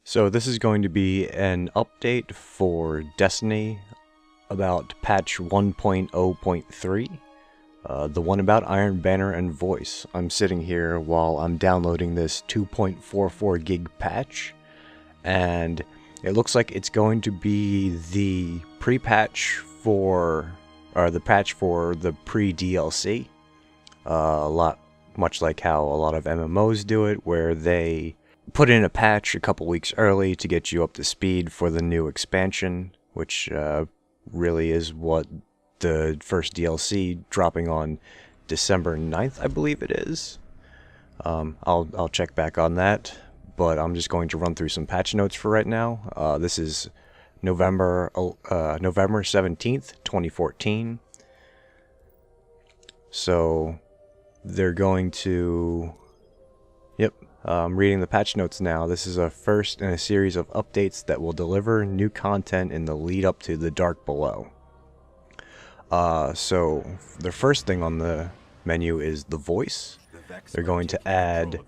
So this is going to be an update for Destiny about patch 1.0.3, the one about Iron Banner and Voice. I'm sitting here while I'm downloading this 2.44 gig patch, and it looks like it's going to be the pre-patch for, or the patch for the pre-DLC. Much like how a lot of MMOs do it, where they put in a patch a couple weeks early to get you up to speed for the new expansion, which really is what the first DLC dropping on December 9th, I believe it is. I'll check back on that, but I'm just going to run through some patch notes for right now. This is November 17th, 2014. So they're going to... Yep. I'm reading the patch notes now. This is a first in a series of updates that will deliver new content in the lead up to the Dark Below. So the first thing on the menu is the voice. They're going to add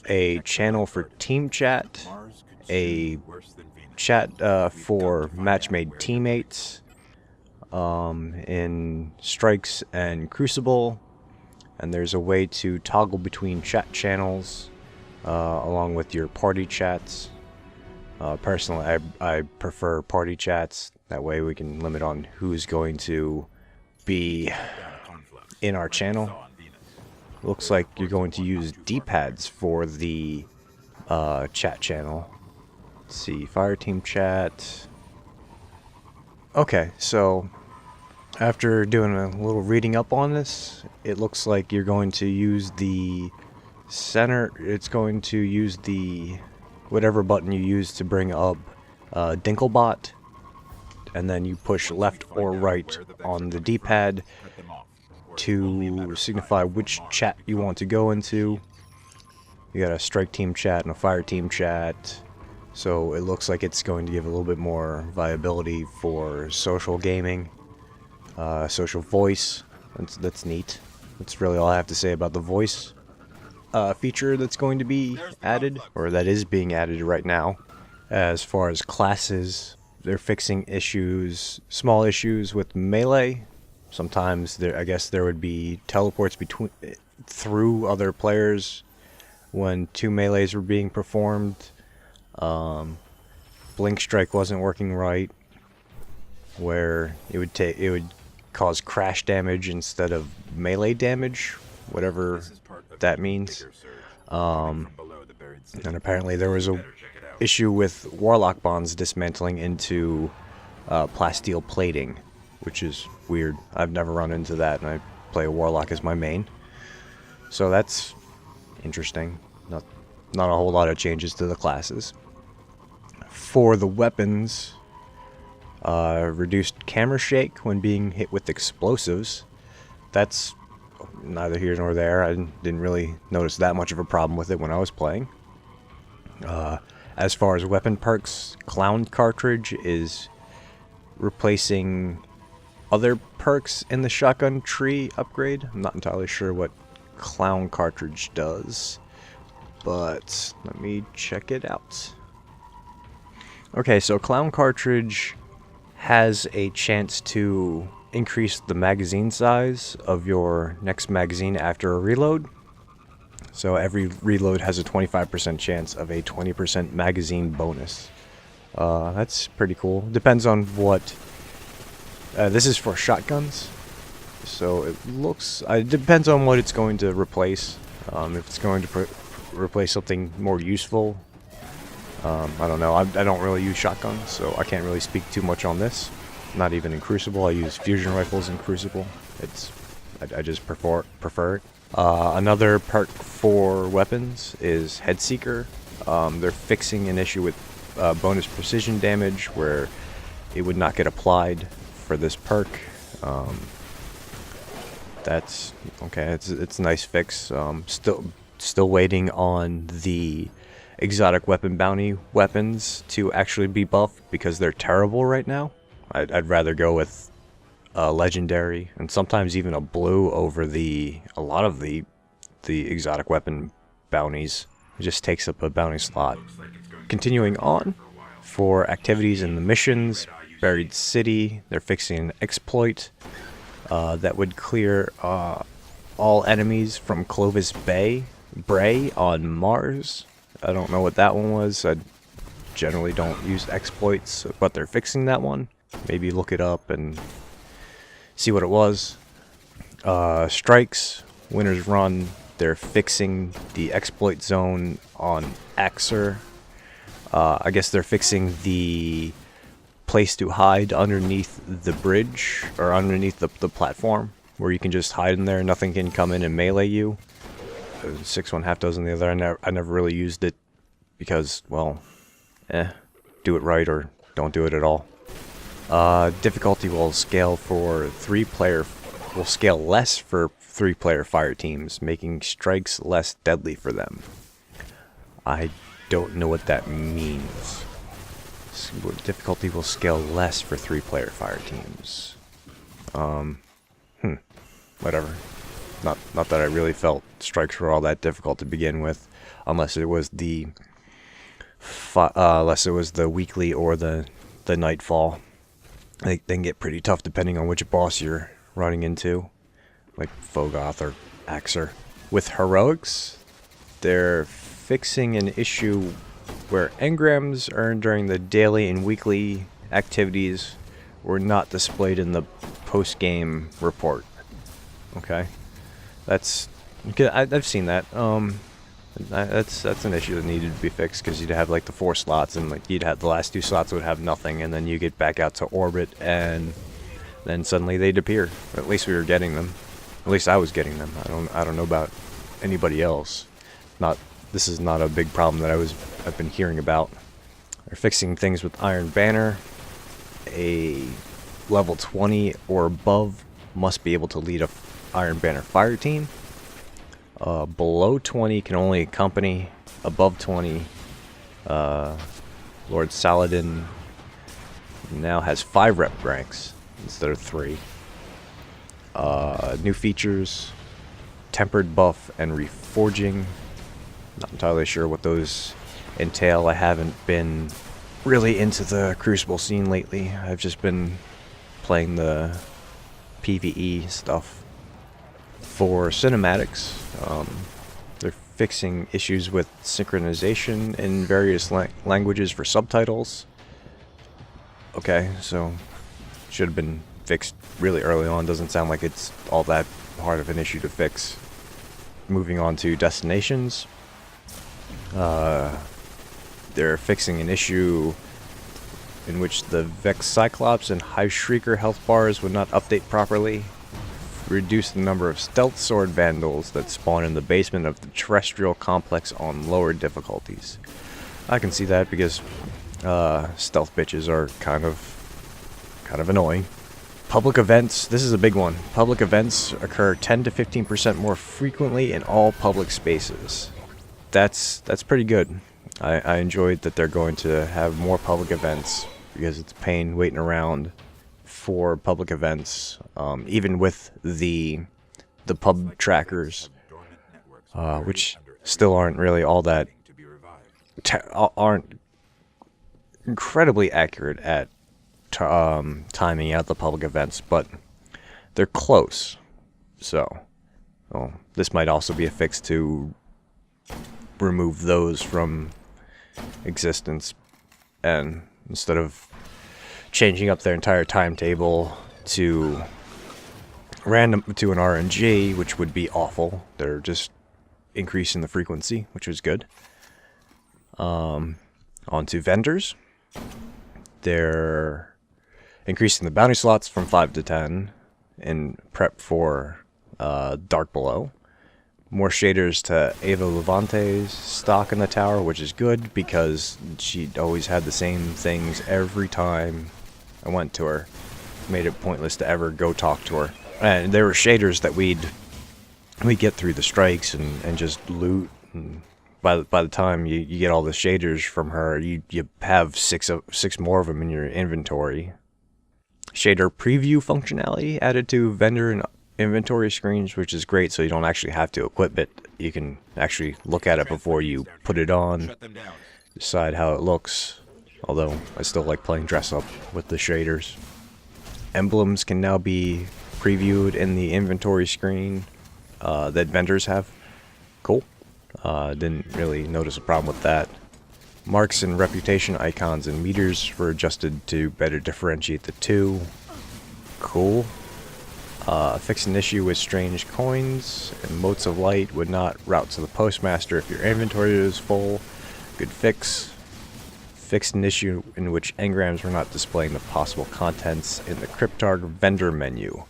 a channel for team chat, a chat for match-made teammates in Strikes and Crucible, and there's a way to toggle between chat channels along with your party chats. Personally, I prefer party chats. That way we can limit on who's going to be in our channel. Looks like you're going to use D-pads for the chat channel. Let's see, fire team chat. Okay, so after doing a little reading up on this, it looks like you're going to use the center. It's going to use the whatever button you use to bring up Dinklebot, and then you push left or right on the D-pad to signify which chat you want to go into. You got a strike team chat and a fire team chat, so it looks like it's going to give a little bit more viability for social gaming, social voice. That's neat. That's really all I have to say about the voice feature that's going to be added, or that is being added right now. As far as classes, they're fixing issues, small issues with melee. Sometimes I guess there would be teleports through other players when two melees were being performed. Blink Strike wasn't working right, where it would cause crash damage instead of melee damage, whatever that means. And apparently there was a issue with Warlock bonds dismantling into plasteel plating, which is weird. I've never run into that, and I play a Warlock as my main, so that's interesting. Not a whole lot of changes to the classes. For the weapons, reduced camera shake when being hit with explosives. That's neither here nor there. I didn't really notice that much of a problem with it when I was playing. As far as weapon perks, Clown Cartridge is replacing other perks in the shotgun tree upgrade. I'm not entirely sure what Clown Cartridge does, but let me check it out. Okay, so Clown Cartridge has a chance to increase the magazine size of your next magazine after a reload. So every reload has a 25% chance of a 20% magazine bonus. That's pretty cool. Depends on what... this is for shotguns, so it depends on what it's going to replace. If it's going to replace something more useful, I don't know. I don't really use shotguns, so I can't really speak too much on this. Not even in Crucible. I use fusion rifles in Crucible. I just prefer it. Another perk for weapons is Headseeker. They're fixing an issue with bonus precision damage, where it would not get applied for this perk. That's okay. It's a nice fix. Still waiting on the exotic weapon bounty weapons to actually be buffed, because they're terrible right now. I'd rather go with a legendary and sometimes even a blue over a lot of the exotic weapon bounties. It just takes up a bounty slot. continuing on, for activities in the missions, Buried City, they're fixing an exploit that would clear all enemies from Clovis Bray on Mars. I don't know what that one was. I generally don't use exploits, but they're fixing that one. Maybe look it up and see what it was. Strikes, Winter's Run, they're fixing the exploit zone on Axer. I guess they're fixing the place to hide underneath the bridge, or underneath the platform, where you can just hide in there, nothing can come in and melee you. 6 1/2 dozen the other. I never really used it because, well, do it right or don't do it at all. Difficulty will scale for 3-player, will scale less for 3-player fire teams, making strikes less deadly for them. I don't know what that means. Difficulty will scale less for 3-player fire teams. Whatever. Not that I really felt strikes were all that difficult to begin with, unless it was the weekly or the nightfall. They can get pretty tough depending on which boss you're running into, like Fogoth or Axer. With heroics, they're fixing an issue where engrams earned during the daily and weekly activities were not displayed in the post-game report. Okay, I've seen that. That's an issue that needed to be fixed, because you'd have like the 4 slots, and like you'd have the last 2 slots would have nothing, and then you get back out to orbit, and then suddenly they'd appear. At least we were getting them. At least I was getting them. I don't know about anybody else. This is not a big problem that I've been hearing about. They're fixing things with Iron Banner. A level 20 or above must be able to lead a Iron Banner fire team. Below 20 can only accompany. Above 20, Lord Saladin now has 5 rep ranks instead of 3. New features, tempered buff and reforging. Not entirely sure what those entail. I haven't been really into the Crucible scene lately. I've just been playing the PvE stuff. For cinematics, they're fixing issues with synchronization in various languages for subtitles. Okay, so should have been fixed really early on. Doesn't sound like it's all that hard of an issue to fix. Moving on to destinations. They're fixing an issue in which the Vex Cyclops and Hive Shrieker health bars would not update properly. Reduce the number of stealth sword vandals that spawn in the basement of the terrestrial complex on lower difficulties. I can see that, because stealth bitches are kind of annoying. Public events, this is a big one. Public events occur 10 to 15% more frequently in all public spaces. That's pretty good. I enjoyed that they're going to have more public events, because it's a pain waiting around for public events, even with the pub trackers, which still aren't really all that aren't incredibly accurate at timing out the public events, but they're close. So, this might also be a fix to remove those from existence, and instead of changing up their entire timetable to an RNG, which would be awful, they're just increasing the frequency, which is good. On to vendors. They're increasing the bounty slots from 5 to 10 in prep for Dark Below. More shaders to Ava Levante's stock in the tower, which is good, because she always had the same things every time I went to her. Made it pointless to ever go talk to her. And there were shaders that we'd get through the strikes and just loot. And by the time you get all the shaders from her, you have six more of them in your inventory. Shader preview functionality added to vendor and inventory screens, which is great, so you don't actually have to equip it. You can actually look at it before you put it on. decide how it looks. Although I still like playing dress up with the shaders. Emblems can now be previewed in the inventory screen that vendors have. Cool. Didn't really notice a problem with that. Marks and reputation icons and meters were adjusted to better differentiate the two. Cool. Fixed an issue with strange coins and motes of light would not route to the postmaster if your inventory is full. Good fix. Fixed an issue in which engrams were not displaying the possible contents in the Cryptarg vendor menu.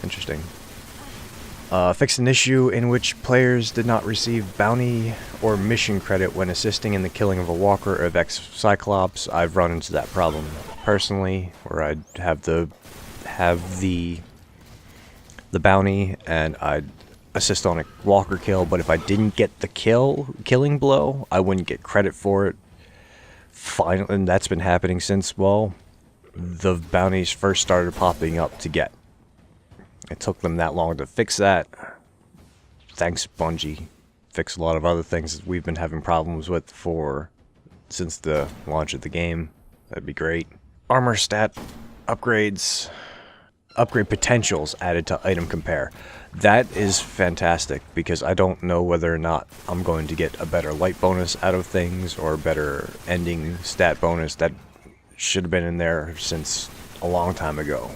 Interesting. Fixed an issue in which players did not receive bounty or mission credit when assisting in the killing of a walker of Cyclops. I've run into that problem personally, where I'd have the bounty and I'd assist on a walker kill, but if I didn't get the killing blow, I wouldn't get credit for it. Finally, and that's been happening since, well, the bounties first started popping up to get. It took them that long to fix that. Thanks, Bungie. Fixed a lot of other things that we've been having problems with since the launch of the game. That'd be great. Armor stat upgrades. Upgrade potentials added to item compare. That is fantastic, because I don't know whether or not I'm going to get a better light bonus out of things or a better ending stat bonus. That should have been in there since a long time ago.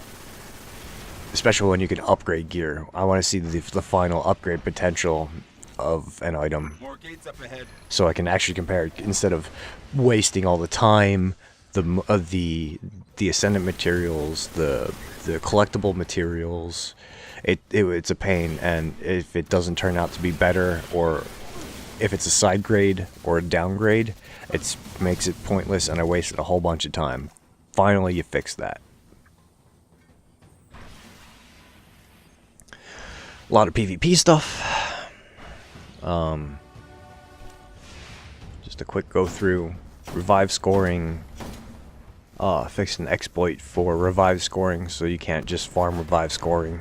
Especially when you can upgrade gear. I want to see the final upgrade potential of an item, so I can actually compare it instead of wasting all the time. The ascendant materials, the collectible materials. It's a pain, and if it doesn't turn out to be better, or if it's a side grade or a downgrade, it makes it pointless, and I wasted a whole bunch of time. Finally, you fix that. A lot of PvP stuff. Just a quick go through. Revive scoring. Fixed an exploit for revive scoring, so you can't just farm revive scoring.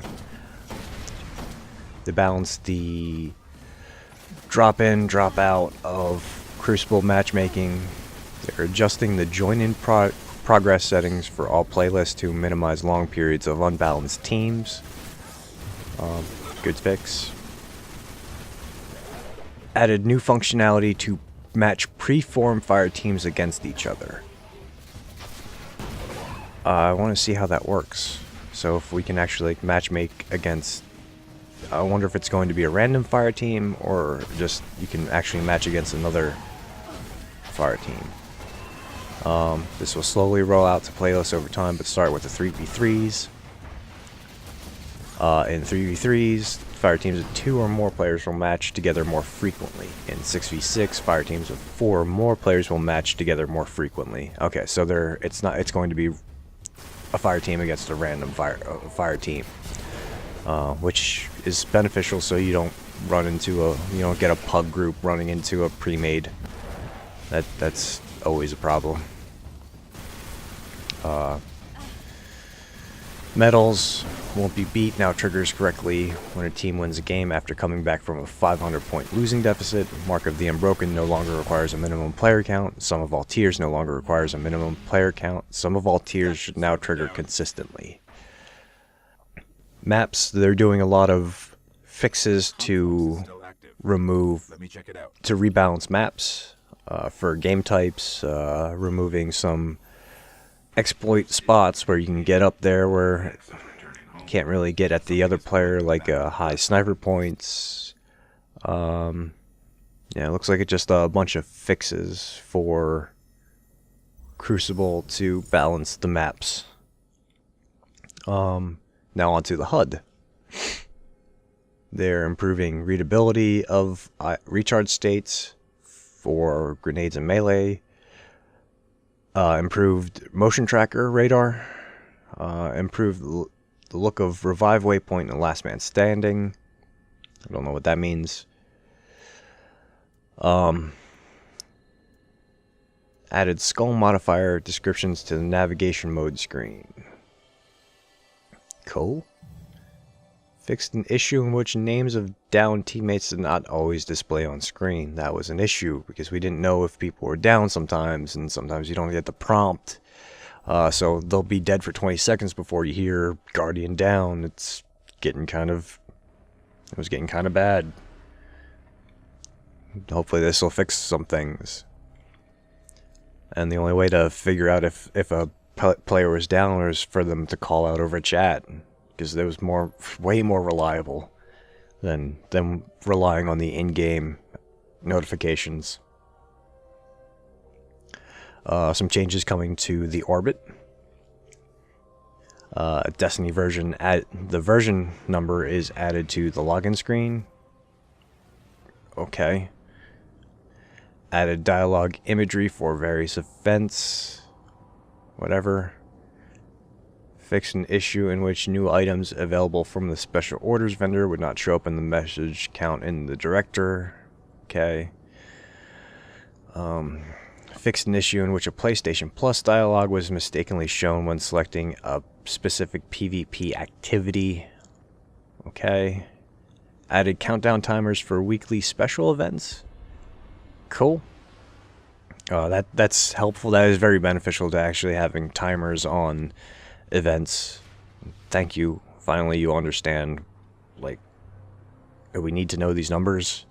They balanced the drop in, drop out of Crucible matchmaking. They're adjusting the join in progress settings for all playlists to minimize long periods of unbalanced teams. Good fix. Added new functionality to match pre-formed fire teams against each other. I want to see how that works. So if we can actually matchmake against... I wonder if it's going to be a random fire team, or just you can actually match against another fire team. This will slowly roll out to playlists over time, but start with the 3v3s. In 3v3s, fire teams of 2 or more players will match together more frequently. In 6v6, fire teams of 4 or more players will match together more frequently. Okay, so it's going to be a fire team against a random fire team, which is beneficial, so you don't get a pug group running into a pre-made. That's always a problem. Medals won't be beat now triggers correctly when a team wins a game after coming back from a 500-point losing deficit. Mark of the Unbroken no longer requires a minimum player count. Sum of all tiers no longer requires a minimum player count. Sum of all tiers should now trigger consistently. Maps, they're doing a lot of fixes to rebalance maps for game types, removing some exploit spots where you can get up there where you can't really get at the other player, like high sniper points. Yeah, it looks like it's just a bunch of fixes for Crucible to balance the maps. Now onto the HUD. They're improving readability of recharge states for grenades and melee. Improved motion tracker radar. Improved the look of revive waypoint and last man standing. I don't know what that means. Added skull modifier descriptions to the navigation mode screen. Cool. Fixed an issue in which names of down teammates did not always display on screen. That was an issue because we didn't know if people were down sometimes, and sometimes you don't get the prompt. So they'll be dead for 20 seconds before you hear Guardian down. It was getting kind of bad. Hopefully this will fix some things. And the only way to figure out if a player was down was for them to call out over chat, because it was way more reliable than them relying on the in-game notifications. Some changes coming to the Orbit. Destiny version, the version number is added to the login screen. Okay. Added dialogue imagery for various events. Whatever. Fixed an issue in which new items available from the special orders vendor would not show up in the message count in the director. Okay. Fixed an issue in which a PlayStation Plus dialogue was mistakenly shown when selecting a specific PvP activity. Okay. Added countdown timers for weekly special events. Cool. That's helpful. That is very beneficial to actually having timers on events. Thank you. Finally, you understand, like, we need to know these numbers.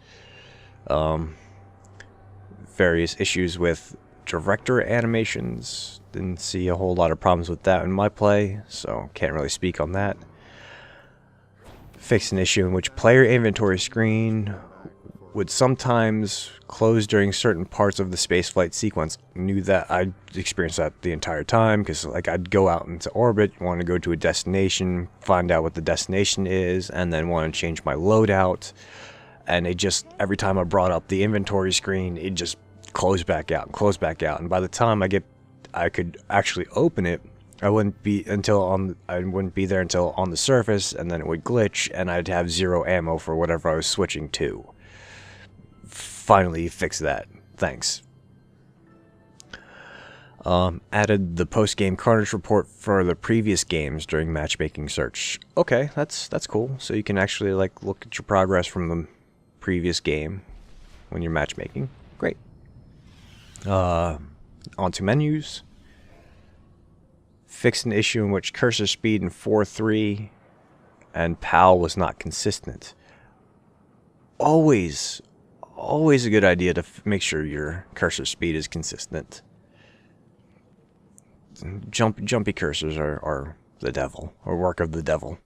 Various issues with director animations. Didn't see a whole lot of problems with that in my play, so can't really speak on that. Fixed an issue in which player inventory screen would sometimes close during certain parts of the spaceflight sequence. Knew that. I'd experienced that the entire time, because like I'd go out into orbit, want to go to a destination, find out what the destination is, and then want to change my loadout. And it just, every time I brought up the inventory screen, it just closed back out and closed back out. And by the time I could actually open it, I wouldn't be there until on the surface, and then it would glitch, and I'd have 0 ammo for whatever I was switching to. Finally fixed that. Thanks. Added the post-game Carnage report for the previous games during matchmaking search. Okay, that's cool. So you can actually like look at your progress from the previous game when you're matchmaking. Great. Onto menus. Fixed an issue in which cursor speed in 4.3 and PAL was not consistent. Always a good idea to make sure your cursor speed is consistent. Jumpy cursors are the devil, or work of the devil.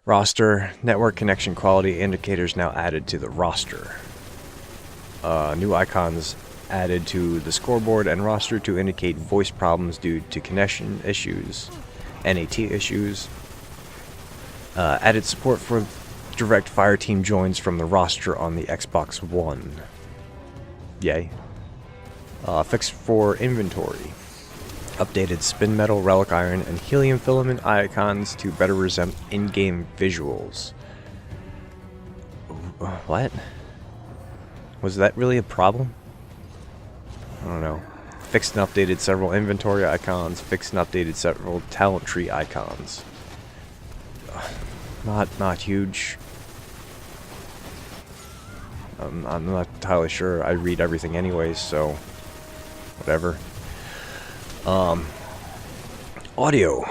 Roster, network connection quality indicators now added to the roster. New icons added to the scoreboard and roster to indicate voice problems due to connection issues, NAT issues. Added support for direct fireteam joins from the roster on the Xbox One. Yay. Fix for inventory. Updated spin metal, relic iron, and helium filament icons to better resemble in-game visuals. What? Was that really a problem? I don't know. Fixed and updated several inventory icons. Fixed and updated several talent tree icons. Not huge. I'm not entirely sure. I read everything anyways, so whatever. Audio.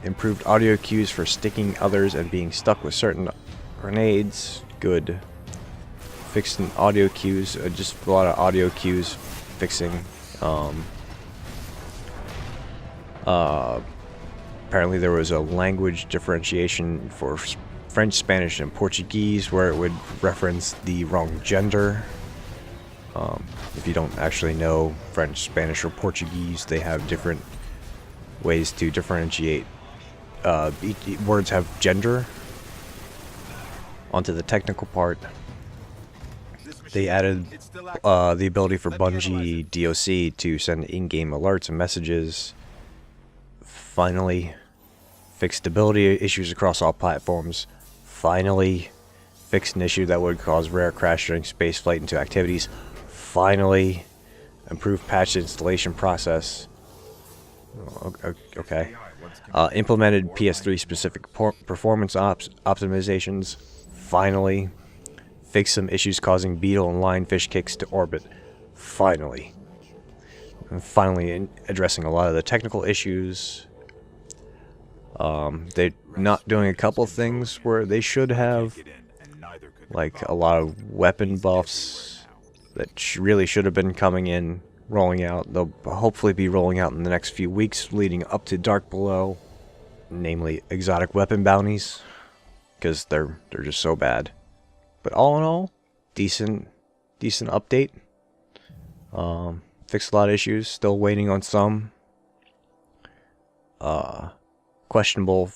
Improved audio cues for sticking others and being stuck with certain grenades. Good. Fixed an audio cues. Just a lot of audio cues fixing. Apparently there was a language differentiation for French, Spanish, and Portuguese where it would reference the wrong gender. If you don't actually know French, Spanish, or Portuguese, they have different ways to differentiate. Words have gender. Onto the technical part. They added the ability for Bungie DOC to send in-game alerts and messages. Finally, fixed stability issues across all platforms. Finally, fixed an issue that would cause rare crash during spaceflight into activities. Finally, improved patch installation process. Okay. Implemented PS3 specific performance optimizations. Finally. Fixed some issues causing beetle and lionfish kicks to orbit. Finally. And finally addressing a lot of the technical issues. They're not doing a couple things where they should have, like a lot of weapon buffs that really should have been coming in, rolling out. They'll hopefully be rolling out in the next few weeks leading up to Dark Below, namely exotic weapon bounties, because they're just so bad. But all in all, decent update. Fixed a lot of issues. Still waiting on some questionable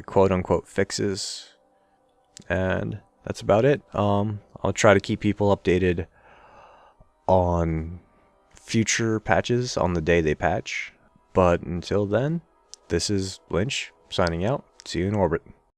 quote unquote fixes, and that's about it. I'll try to keep people updated on future patches on the day they patch. But until then, this is Lynch signing out. See you in orbit.